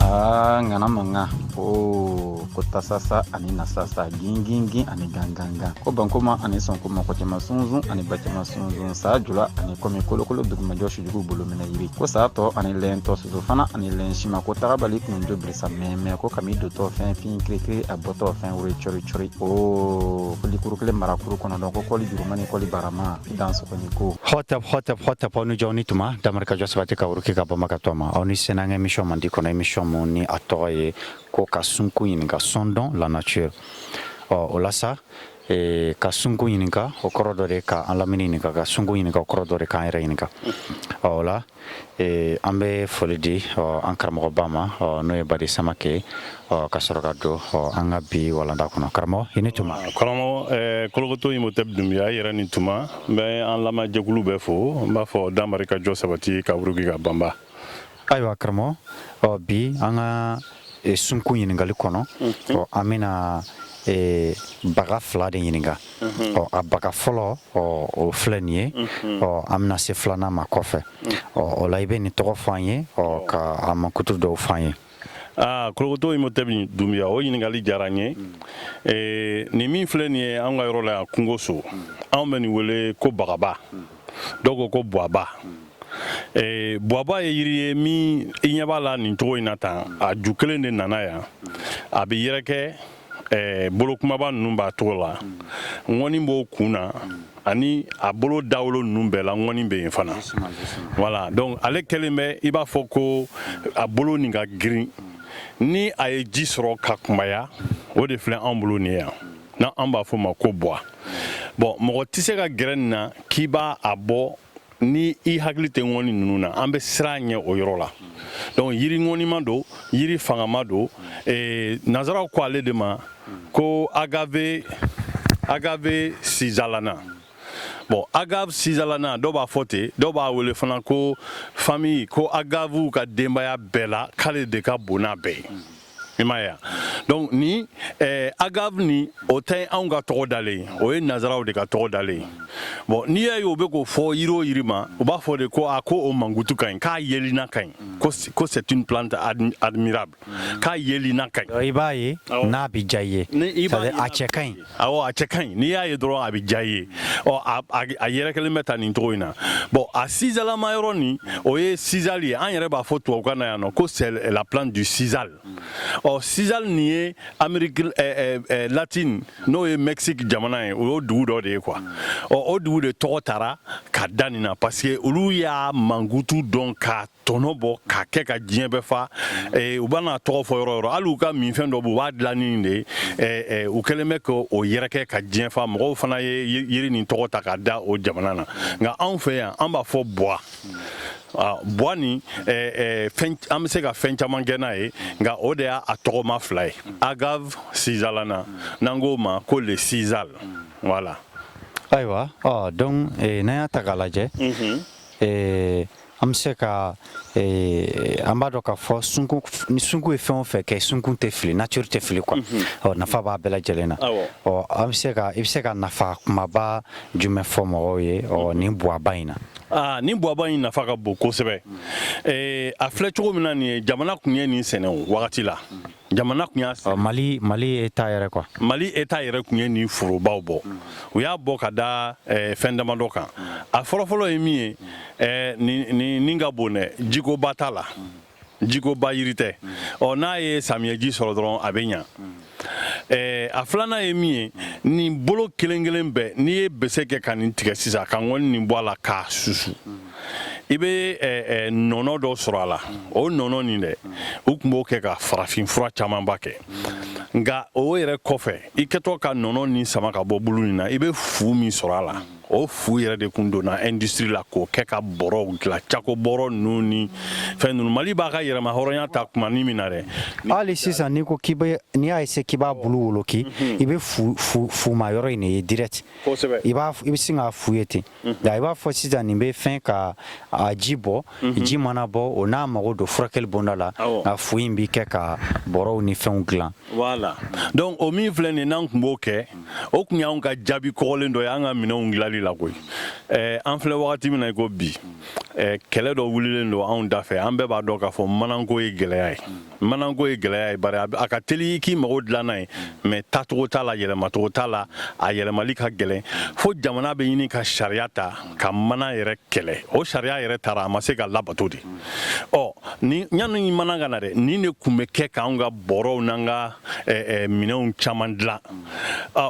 ngana manga ko tasasa ani nasasa gingingi ani ganganga ko bankoma ani sonkoma ko tema sunzu ani batema sunzu sa jula ani komi kolokolo duguma joshi jugu bulumina yiri ko sa to ani lento su fana ani lenshima ko tarabali kun do brisa meme ko kami do to fin krikri aboto fin wuri chori chori o ko likuru kle marakuru kono don ko li jurumani ko li barama danso ko ni ko hotap onu joni tuma damarka josbati ka uruki ka bamaka toma oni senanga emission mandi kono emission moni atoye ko kasunku yininga sondon la nature o lasa e kasunku yininga o korodore ka alamini yininga kasunku yininga o korodore ka ira yininga o la e ambe folidi o ankarmo bama o no e badi samake o kasoroga do o anga bi wala ndakono karmo hinituma karmo kologoto imo tebdumya yera nituma be an lama jegulu be fo mba fo damarika josabati ka urugi ga bamba aywa karmo o bi anga sunku yiningali kono o amina baga fla de yininga o abaga folo o flanie o amna se flana ma kofe o laibe ni to fanye o ka amakutu do fanye kologoto imo tebi dumia o yiningali jaranye ni mi flanie anga rola kungoso ameni wele ko bagaba dogo ko boaba boaba yiri mi inyabala ni to inata a jukele de nanaya abi yereke bolokumaba numba tola ngoni bo kuna ani abolo dawlo numbela ngoni be fana voilà donc ale keleme iba foko abolo ninga green ni ay jisro kakmaya o de flen ambolo ni ya na amba fo mako boa bon mo tisega grenna kiba abo ni I haglite ngoni nuna ambe sranye o yorola donc yiri ngoni mando yiri fangamado nazara ko ale de ma ko agave sizalana bon agave sizalana do ba fote do ba wele fana ko famille ko agavu ka dembaya bela kale de ka bonabe imaya donc ni agave ni o tay anga to dale o e nazara o de ka to dale bon ni ayo be ko fo yiro yirima o ba fo de ko ako o mangutu kan ka yelina kan ko c'est une plante admirable ka yelina kan ibaye na bijaye ça a chekan awo a chekan ni ayo dro abijaye o a yere kele meta ni toina bon a sizala mayoroni o e sizali an yere ba fo to kana ya no ko c'est la plante du sisal. O sisal ni Amérique latine no e Mexique jamana o du do de quoi o du de totara ka danina parce que ulu ya mangutu donc ka tonobo ka ke ka diembe fa u bana to fo yoro alu ka mi fen do bu wad lani de u keleme ko o yereke ka dien fa mo fana yiri ni to ta ka da o jamana na nga an fe ya an ba fo bois boani am se ka fen chaman gena nga o de a toma fly agave sizalana nangoma ko le sisal voilà aywa donc na tagalaje am se ka ambado ka fo sunku ni sunku e fon fe ke sunku te fili nature te fili quoi na fa ba bela jelena am se ka na fa kuma ba jume fo mo ye ni boa baina ni boaba ina faka boko sebe a flecho mina ni jamana kunye ni sene wakati la jamana kunya Mali eta yere quoi Mali eta yere kunye ni furo bawbo o ya boka da fendama doka a folo emi ni ninga bone jiko batala jiko bayirite na ye samieji soro dron abenya a flana emi ni bolo kelengelen be ni beseke kan tigɛ sisa kan woni ni boala ka susu ibe nono do sorala o nono ni de u kumbo ke ka farafin fura caman ba kɛ nga o yɛrɛ kɔfɛ I kɛtɔ ka nono ni sama ka bɔ bulu ni na ibe fu min sorala o fu yɛrɛ de kun donna industrie la ko kɛ ka bɔrɔ gila cako bɔrɔ nuni fɛn nunu Mali b'a ka yɛrɛma hɔrɔnya ta kuma ni min na dɛ hali sisan ni ko ni y'a ese k'i b'a bulu woloki I bɛ fu ma yɔrɔ in ye direct I bɛ sin k'a fu ye ten nka I b'a fɔ sisan nin bɛ fɛn ka a ji bɔ ji mana bɔ o n'a mago don furakɛli bonda la a fu in bɛ kɛ ka bɔrɔw ni fɛnw dilan voilà donc o min filɛ nin n'an kun b'o kɛ o kun y'anw ka jaabi kɔgɔlen dɔ ye an ka minɛnw dilanli dilali la koyi an filɛ wagati min na i ko bi kɛlɛ dɔ wulilen don anw da fɛ an bɛɛ b'a dɔn k'a fɔ mananko ye gɛlɛya ye mananko ye gɛlɛya ye bari a ka teli k'i mago dilan n'a ye mais tacogo t'a la yɛlɛmacogo t'a la a yɛlɛmali ka gɛlɛn fo jamana bɛ ɲini ka sariya ta ka mana yɛrɛ kɛlɛ o sariya yɛrɛ taara a ma se ka labato de ni ɲani mana ka na dɛ nin de tun bɛ kɛ k'anw ka bɔrɔw n'an ka minɛnw caman dilan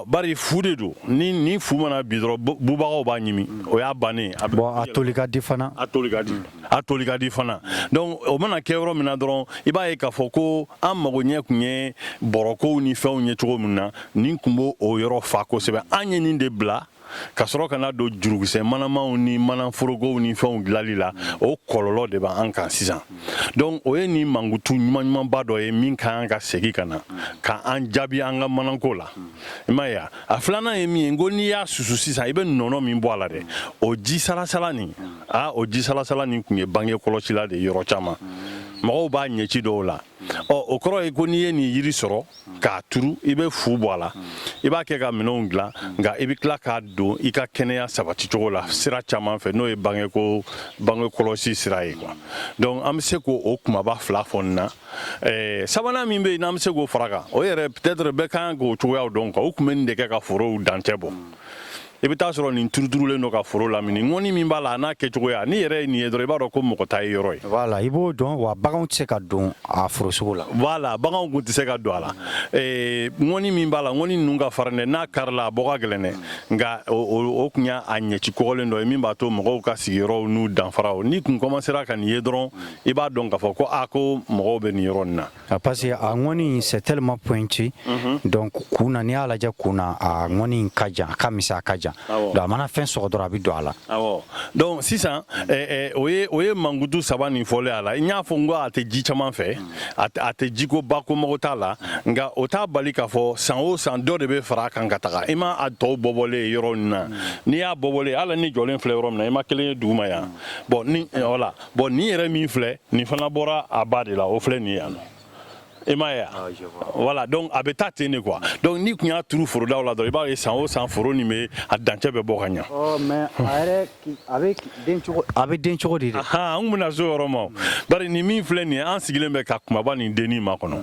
bari fu de don ni fu mana bi dɔrɔn bubagaw b'a ɲimi o y'a bannen a toli ka di fana a toli ka di fana donc o mana kɛ yɔrɔ min na dɔrɔn i b'a ye k'a fɔ ko an mago ɲɛ tun ye bɔrɔkow ni fɛnw ye cogo min na nin tun b'o o yɔrɔ fa kosɛbɛ an ye nin de bila ka sɔrɔ ka na don jurukisɛ manamaw ni manaforokow ni fɛnw dilali la o kɔlɔlɔ de b'an kan sisan donc o ye nin mankutu ɲumanɲumanba dɔ ye min ka kan ka segin ka na ka an jaabi an ka manako la i m'a ye a filanan ye min ye n ko n'i y'a susu sisan i bɛ nɔnɔ min bɔ a la dɛ o ji salasala nin o ji salasala nin tun ye bange kɔlɔsila de yɔrɔ caman mɔgɔw b'a ɲɛci dɔw la o kɔrɔ ye ko n'i ye nin yiri sɔrɔ k'a turu i bɛ fu bɔ a la i b'a kɛ ka minɛnw dilan nka i bɛ tila k'a don i ka kɛnɛya sabati cogo la sira caman fɛ n'o ye bange kɔlɔsi sira ye quoi donc an bɛ se k'o kumaba fila fɔ nin na sabanan min bɛ yen n'an bɛ se k'o fara kan o yɛrɛ peut-être bɛɛ kan k'o cogoyaw dɔn quoi o tun bɛ nin de kɛ ka forow dancɛ bɔ i bɛ taa sɔrɔ nin turuturulen don ka foro lamini ŋɔni min b'a la a n'a kɛcogoya ni yɛrɛ ye nin ye dɔrɔn i b'a dɔn ko mɔgɔ ta ye yɔrɔ ye voilà i b'o dɔn wa baganw tɛ se ka don a foro sugu la voilà baganw kun tɛ se ka don a la ŋɔni min b'a la ŋɔni ninnu ka farin dɛ n'a karila a bɔ ka gɛlɛn dɛ nka o kun y'a ɲɛci kɔgɔlen dɔ ye min b'a to mɔgɔw ka sigiyɔrɔw n'u danfaraw n'i kun commencera ka nin ye dɔrɔn i b'a dɔn k'a fɔ ko ko mɔgɔw bɛ nin yɔrɔ nin na parce que a ŋɔni c'est tellement pointu donc kun na n'i y'a lajɛ kun na a ŋɔni ka jan a ka misɛn a ka jan donc a mana fɛn sɔgɔ dɔrɔn a bɛ don a la donc sisan o ye mankutu saba nin fɔlen a la n y'a fɔ n ko a tɛ ji caman fɛ a tɛ jiko bako mago t'a la nka o t'a bali k'a fɔ san o san dɔ de bɛ fara a kan ka taga i ma a tɔw bɔbɔlen yɔrɔ nin na n'i y'a bɔbɔlen hali ni jɔlen filɛ yɔrɔ min na i ma kelen ye duguma yan nin yɛrɛ min filɛ nin fana bɔra a ba de la o filɛ nin ye yan i m'a ye voilà donc a bɛ taa ten de quoi donc n'i kun y'a turu forodaw la dɔrɔn i b'a ye san o san foro nin bɛ a dancɛ bɛ bɔ ka ɲa mais a bɛ den cogo di de an kun bɛna se o yɔrɔ ma bari nin min filɛ nin ye an sigilen bɛ ka kumaba nin dennin ma kɔnɔ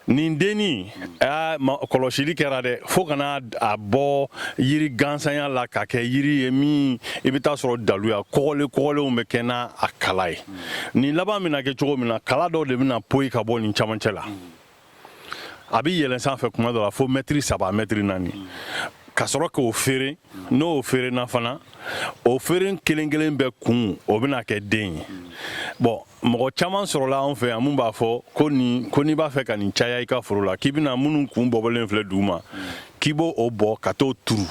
nin dennin kɔlɔsili kɛra dɛ fo kana a bɔ yiri gansanya la ka kɛ yiri ye min i bɛ taa sɔrɔ daluya kɔgɔlenw bɛ kɛ n'a kala ye nin laban bɛna kɛ cogo min na kala dɔw de bɛna poyi ka bɔ nin camancɛ la a bɛ yɛlɛn sanfɛ kuma dɔ la fo mɛtiri 3 mɛtiri 4 ka sɔrɔ k'o feere n'o feerena fana o feeren kelen kelen bɛɛ kun o bɛna kɛ den ye mɔgɔ caman sɔrɔla anw fɛ yan mun b'a fɔ ko n'i b'a fɛ ka nin caya i ka foro la k'i bɛna minnu kun bɔbɔlen filɛ duguma k'i b'o bɔ ka t'o turu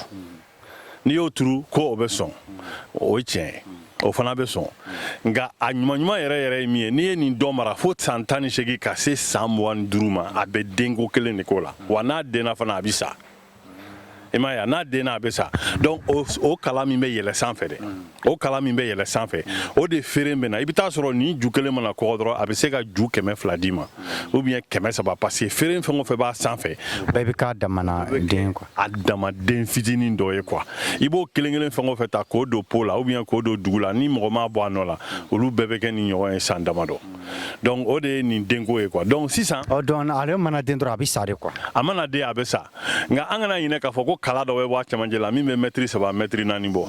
n'i y'o turu ko o bɛ sɔn o ye tiɲɛ ye o fana bɛ sɔn nka a ɲuman yɛrɛ ye min ye n'i ye nin dɔ mara fo san 18 ka se san 25 ma a bɛ denko kelen de k'o la wa n'a denna fana a bɛ sa i m'a ye n'a denna a bɛ sa donc o kala min bɛ yɛlɛ sanfɛ dɛ o kala min bɛ yɛlɛ sanfɛ o de feeren bɛ na i bɛ taa sɔrɔ nin ju kelen mana kɔgɔ dɔrɔn a bɛ se ka ju 200 d'i ma ou bien 300 parce que feeren fɛn o fɛn b'a sanfɛ bɛɛ bɛ k'a damana den quoi a damaden fitinin dɔ ye quoi i b'o kelen kelen fɛn o fɛn ta k'o don po la ou bien k'o don dugu la ni mɔgɔ m'a bɔ a nɔ la olu bɛɛ bɛ kɛ nin ɲɔgɔn ye san damadɔ donc o de ye nin denko ye quoi donc sisan donc ale mana den dɔrɔn a bɛ sa de quoi a mana den a bɛ sa nka an kana ɲinɛ k'a fɔ ko kala dɔ bɛ bɔ a cɛmancɛ la min bɛ mɛtiri 3 mɛtiri 4 bɔ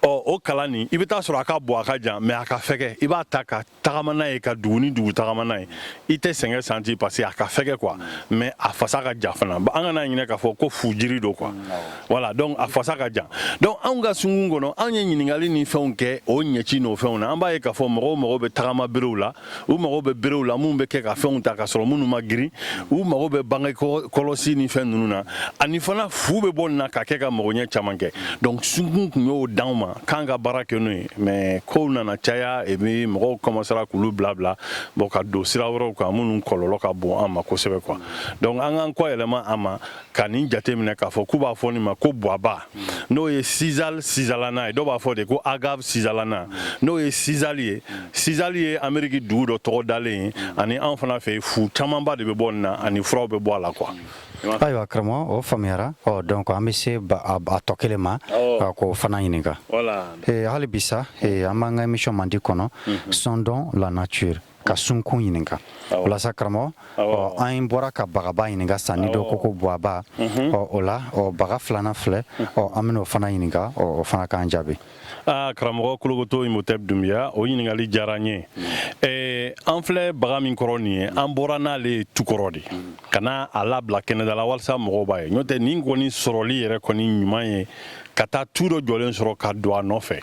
o kala nin i bɛ taa sɔrɔ a ka bɔ a ka jan mais a ka fɛgɛ i b'a ta ka tagama n'a ye ka dugu ni dugu tagama n'a ye i tɛ sɛgɛn santi parce que a ka fɛgɛ quoi mais a fasa ka jan fana an kana ɲinɛ k'a fɔ ko fujiri don quoi voilà donc a fasa ka jan donc anw ka sunkun kɔnɔ anw ye ɲininkali ni fɛnw kɛ o ɲɛci n'o fɛnw na an b'a ye k'a fɔ mɔgɔw mago bɛ tagama berew la u mago bɛ berew la mun bɛ kɛ ka fɛnw ta ka sɔrɔ minnu ma girin u mago bɛ bange kɔlɔsi ni fɛn ninnu na ani fana fu bɛ bɔ nin na ka kɛ ka magoɲɛ caman kɛ donc sunkun tun y'o d'anw ma k'an ka baara kɛ n'o ye mais kow nana caya et puis mɔgɔw commencera k'olu bila ka don sira wɛrɛw kan minnu kɔlɔlɔ ka bon an ma kosɛbɛ quoi donc an k'an kɔ yɛlɛma an ma ka nin jate minɛ k'a fɔ k'u b'a fɔ nin ma ko buwaba n'o ye sizalana ye dɔw b'a fɔ de ko agave sizalana n'o ye sizali ye Amérique dugu dɔ tɔgɔ dalen ye ani an fana fɛ fu camanba de bɛ bɔ nin na ani furaw bɛ bɔ a la quoi ayiwa karamɔgɔ o faamuyara donc an bɛ se a tɔ kelen ma k'o fana ɲininka hali bi sa an b'an ka émission mandi kɔnɔ sondons la nature ka sunkun ɲininka walasa karamɔgɔ an bɔra ka bagaba ɲininka sisan ni dɔ ko buwaba o la baga filanan filɛ an bɛna o fana ɲininka o fana k'an jaabi karamɔgɔ Kologoto Imhotep Doumbia o ɲininkali diyara n ye an filɛ baga min kɔrɔ nin ye an bɔra n'ale tukɔrɔ de ka na a labila kɛnɛda la walasa mɔgɔw b'a ye n'o tɛ nin kɔni sɔrɔli yɛrɛ kɔni ɲuman ye ka taa tu dɔ jɔlen sɔrɔ ka don a nɔfɛ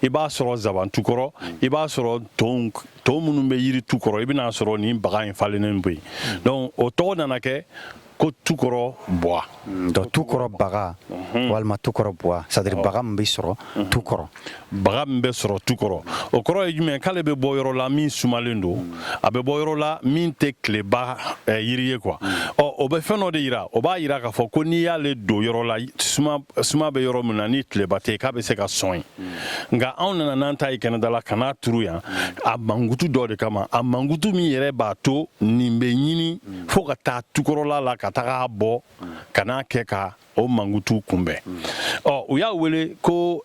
i b'a sɔrɔ zaban tukɔrɔ i b'a sɔrɔ tɔw minnu bɛ yiri tukɔrɔ i bɛna sɔrɔ nin baga in falennen bɛ yen donc o tɔgɔ nana kɛ ko tukɔrɔ buwa donc tukɔrɔ baga walima tukɔrɔ buwa c'est à dire baga min bɛ sɔrɔ tukɔrɔ baga min bɛ sɔrɔ tukɔrɔ o kɔrɔ ye jumɛn k'ale bɛ bɔ yɔrɔ la min sumalen don a bɛ bɔ yɔrɔ la min tɛ tileba yiri ye quoi o bɛ fɛn dɔ de yira o b'a yira k'a fɔ ko n'i y'ale don yɔrɔ la suma bɛ yɔrɔ min na ni tileba tɛ yen k'a bɛ se ka sɔn yen nka anw nana n'an ta ye kɛnɛda la ka n'a turu yan a mankutu dɔ de kama a mankutu min yɛrɛ b'a to nin bɛ ɲini fo ka taa tukɔrɔla la ka taga bɔ ka n'a kɛ ka o mankutu kunbɛn u y'a wele ko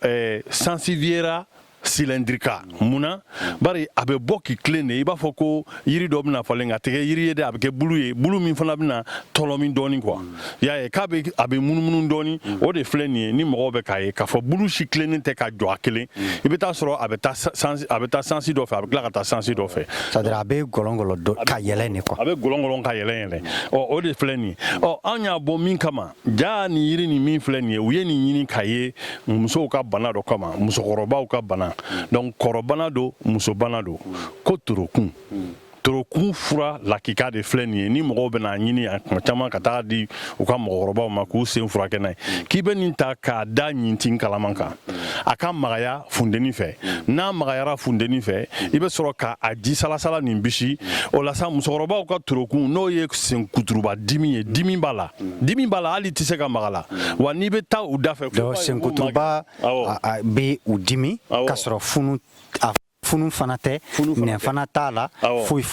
Sansevieria cylindrica munna bari a bɛ bɔ k'i tilen de i b'a fɔ ko yiri dɔ bɛna falen ka tɛgɛ yiri ye dɛ a bɛ kɛ bulu ye bulu min fana bɛna tɔlɔ min dɔɔni quoi y'a ye k'a bɛ munumunu dɔɔni o de filɛ nin ye ni mɔgɔw bɛ k'a ye k'a fɔ bulu si tilennen tɛ ka jɔ a kelen i bɛ taa sɔrɔ a bɛ taa sansi dɔ fɛ a bɛ tila ka taa sansi dɔ fɛ c'est à dire a bɛ gɔlɔngɔlɔ ka yɛlɛ de quoi a bɛ gɔlɔngɔlɔ ka yɛlɛ o de filɛ nin ye an y'a bɔ min kama ja nin yiri nin min filɛ nin ye u ye nin ɲini k'a ye musow ka bana dɔ kama musokɔrɔbaw ka bana donc kɔrɔbana don musobana don ko torokun torokun fura lakika de filɛ nin ye ni mɔgɔw bɛna ɲini a kuma caman ka taga di u ka mɔgɔkɔrɔbaw ma k'u sen furakɛ n'a ye k'i bɛ nin ta k'a da ɲintin kalaman kan a ka magaya funteni fɛ n'a magayara funteni fɛ i bɛ sɔrɔ ka a ji salasala nin bisi o la sa musokɔrɔbaw ka torokun n'o ye senkuturuba dimi ye dimi b'a la hali tɛ se ka maga la wa n'i bɛ taa u da fɛ senkuturuba bɛ u dimi ka sɔrɔ funu fana tɛ nɛn fana t'a la foyi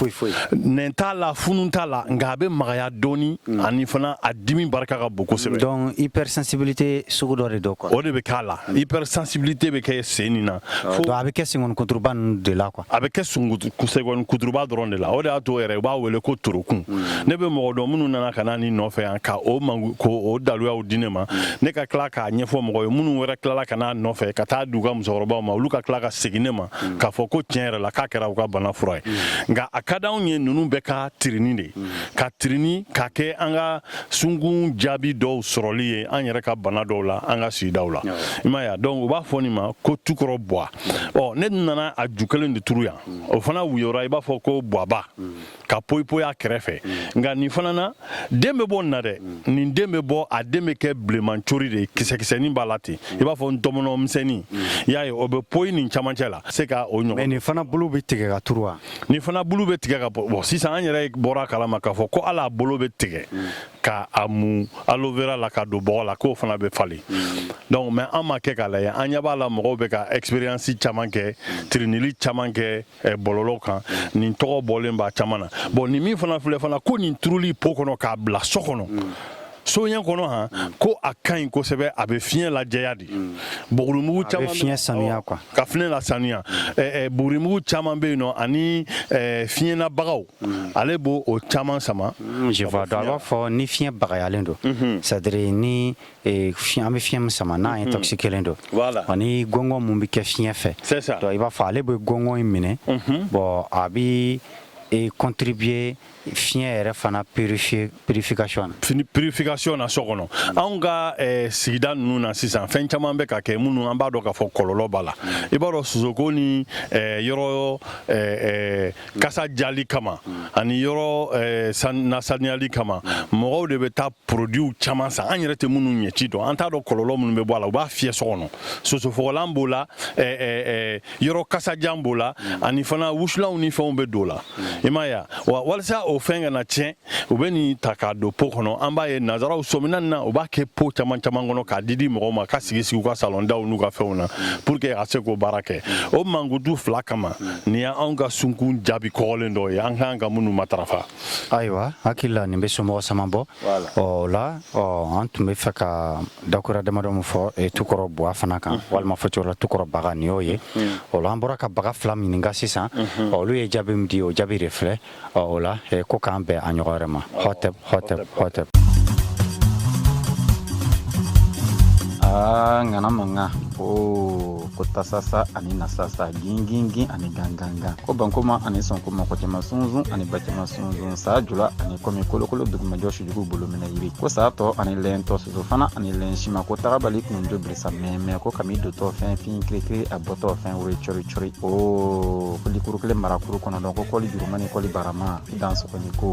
nɛn t'a la funu t'a la nka a bɛ magaya dɔɔni ani fana a dimi barika ka bon kosɛbɛ donc hypersensibilité sugu dɔ de don quoi o de bɛ k'a la hypersensibilité bɛ kɛ sen nin na donc a bɛ kɛ senkɔni kuturuba ninnu de la quoi a bɛ kɛ senkɔni kuturuba dɔrɔn de la o de y'a to yɛrɛ u b'a wele ko torokun ne bɛ mɔgɔ dɔn minnu nana ka na nin nɔfɛ yan ka o daluyaw di ne ma ne ka tila k'a ɲɛfɔ mɔgɔ ye minnu wɛrɛ tilala ka n'a nɔfɛ ka taa di u ka musokɔrɔbaw ma olu ka tila ka segin ne ma k'a fɔ ko tiɲɛ yɛrɛ la k'a kɛra u ka bana fura ye nka a ka d'anw ye ninnu bɛɛ ka tirini de ka tirini ka kɛ an ka sunkun jaabi dɔw sɔrɔli ye an yɛrɛ ka bana dɔw la an ka sigidaw la i m'a ye donc u b'a fɔ nin ma ko tukɔrɔ buwa ne nana a ju kelen de turu yan o fana wuyora i b'a fɔ ko buwaba ka poyi a kɛrɛfɛ nka nin fana na den bɛ bɔ nin na dɛ nin den bɛ bɔ a den bɛ kɛ bilenmancori de kisɛkisɛnin b'a la ten i b'a fɔ ntɔmɔnɔ misɛnnin i y'a ye o bɛ poyi nin camancɛ la se ka o ɲɔgɔn mais nin fana bulu bɛ tigɛ ka turu wa nin fana bulu bɛ tigɛ ka bɔ sisan an yɛrɛ bɔra a kalama k'a fɔ ko hali a bolo bɛ tigɛ ka a mun aloe vera la ka don bɔgɔ la k'o fana bɛ falen donc mais an ma kɛ k'a lajɛ an ɲɛ b'a la mɔgɔw bɛ ka expérience caman kɛ tirinili caman kɛ bɔlɔlɔ kan nin tɔgɔ bɔlen b'a caman na bon nin min fana filɛ fana ko nin turuli po kɔnɔ k'a bila so kɔnɔ soɲɛ kɔnɔ ko a ka ɲi kosɛbɛ a bɛ fiɲɛ lajɛya de bugurimugu caman a bɛ fiɲɛ sanuya quoi ka fiɲɛ la sanuya bugurimugu caman bɛ yen nɔ ani fiɲɛnabagaw ale b'o o caman sama je vois donc a b'a fɔ ni fiɲɛ bagayalen don c'est à dire ni an bɛ fiɲɛ min sama n'a intoxiquelen don ani gɔngɔn mun bɛ kɛ fiɲɛ fɛ donc i b'a fɔ ale bɛ gɔngɔn in minɛ bon a bɛ contribuer fiɲɛ yɛrɛ fana purification na so kɔnɔ anw ka sigida ninnu na sisan fɛn caman bɛ ka kɛ minnu an b'a dɔn k'a fɔ kɔlɔlɔ b'a la i b'a dɔn sosoko ni yɔrɔ kasa jali kama ani yɔrɔ saniyali kama mɔgɔw de bɛ taa produits caman san an yɛrɛ tɛ minnu ɲɛci dɔn an t'a dɔn kɔlɔlɔ minnu bɛ bɔ a la u b'a fiyɛ so kɔnɔ sosofagalan b'o la yɔrɔ kasajan b'o la ani fana wusulanw ni fɛnw bɛ don o la i ma ya walasa o fɛn ka na tiɲɛ u bɛ nin ta k'a don pot kɔnɔ an b'a ye nazaraw sɔmina na u b'a kɛ pot caman kɔnɔ k'a di mɔgɔw ma ka sigi u ka salon daw n'u ka fɛnw na pour que a se k'o baara kɛ o mankutu fila kama nin y'anw ka sunkun jaabi kɔgɔlen dɔ ye an kan ka minnu matarafa ayiwa hakili la nin bɛ somɔgɔ sama bɔ o la an tun bɛ fɛ ka dakura damadɔ min fɔ tukɔrɔ buwa fana kan walima fɔcogo la tukɔrɔ baga nin y'o ye o la an bɔra ka baga fila ɲininka sisan olu ye jaabi min di o jaabi de filɛ o la ko k'an bɛn a ɲɔgɔn wɛrɛ ma hɔtɛp ngana manga ko tasasa ani nasasa gingingin ani ganganga ko bankoma ani sonkoma ko tema sunzun ani batema sunzun sa jula ani komi kolokolo duguma joshi jugu bolo mina yiri ko sa to ani lento suzo fana ani lenshima ko tarabali kunjo brisa meme ko kami do to fin kri a boto fin wuri chori o ko likuru kle marakuru kono don ko koli jurumani koli barama dans ko ni ko